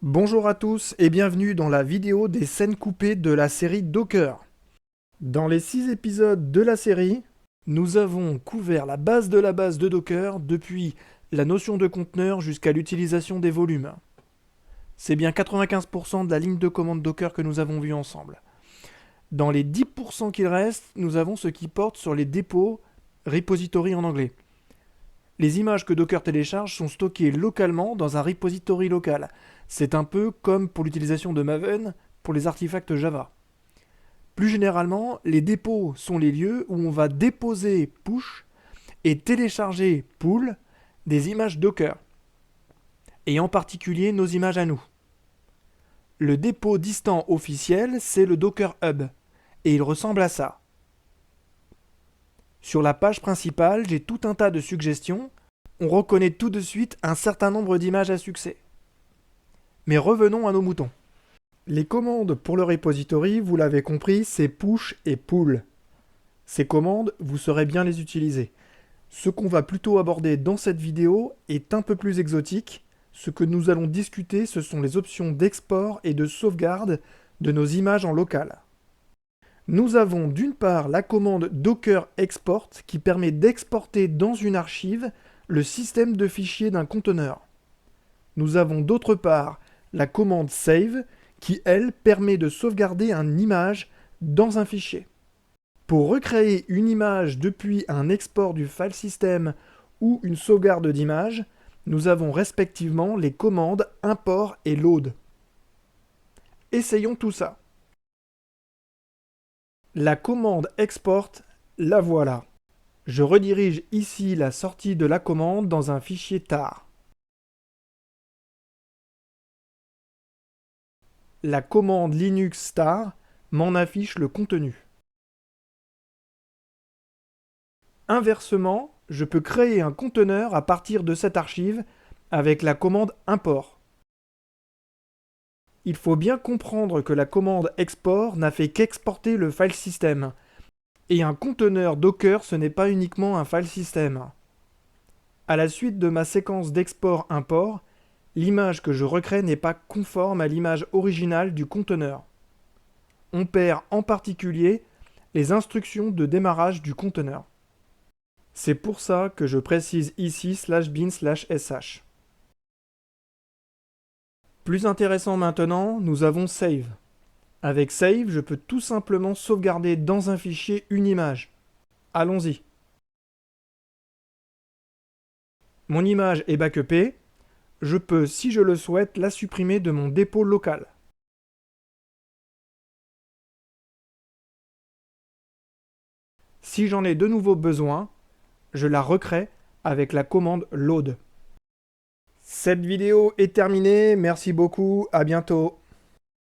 Bonjour à tous et bienvenue dans la vidéo des scènes coupées de la série Docker. Dans les 6 épisodes de la série, nous avons couvert la base de Docker depuis la notion de conteneur jusqu'à l'utilisation des volumes. C'est bien 95% de la ligne de commande Docker que nous avons vu ensemble. Dans les 10% qu'il reste, nous avons ce qui porte sur les dépôts repository en anglais. Les images que Docker télécharge sont stockées localement dans un repository local. C'est un peu comme pour l'utilisation de Maven pour les artefacts Java. Plus généralement, les dépôts sont les lieux où on va déposer push et télécharger pull des images Docker, et en particulier nos images à nous. Le dépôt distant officiel, c'est le Docker Hub, et il ressemble à ça. Sur la page principale, j'ai tout un tas de suggestions. On reconnaît tout de suite un certain nombre d'images à succès. Mais revenons à nos moutons. Les commandes pour le repository, vous l'avez compris, c'est push et pull. Ces commandes, vous saurez bien les utiliser. Ce qu'on va plutôt aborder dans cette vidéo est un peu plus exotique. Ce que nous allons discuter, ce sont les options d'export et de sauvegarde de nos images en local. Nous avons d'une part la commande Docker Export qui permet d'exporter dans une archive le système de fichiers d'un conteneur. Nous avons d'autre part la commande Save qui, elle, permet de sauvegarder une image dans un fichier. Pour recréer une image depuis un export du file system ou une sauvegarde d'image, nous avons respectivement les commandes import et load. Essayons tout ça. La commande export, la voilà. Je redirige ici la sortie de la commande dans un fichier tar. La commande Linux star m'en affiche le contenu. Inversement, je peux créer un conteneur à partir de cette archive avec la commande import. Il faut bien comprendre que la commande export n'a fait qu'exporter le file system. Et un conteneur Docker, ce n'est pas uniquement un file system. À la suite de ma séquence d'export-import, l'image que je recrée n'est pas conforme à l'image originale du conteneur. On perd en particulier les instructions de démarrage du conteneur. C'est pour ça que je précise ici /bin/sh. Plus intéressant maintenant, nous avons Save. Avec Save, je peux tout simplement sauvegarder dans un fichier une image. Allons-y. Mon image est backupée. Je peux, si je le souhaite, la supprimer de mon dépôt local. Si j'en ai de nouveau besoin, je la recrée avec la commande load. Cette vidéo est terminée, merci beaucoup, à bientôt.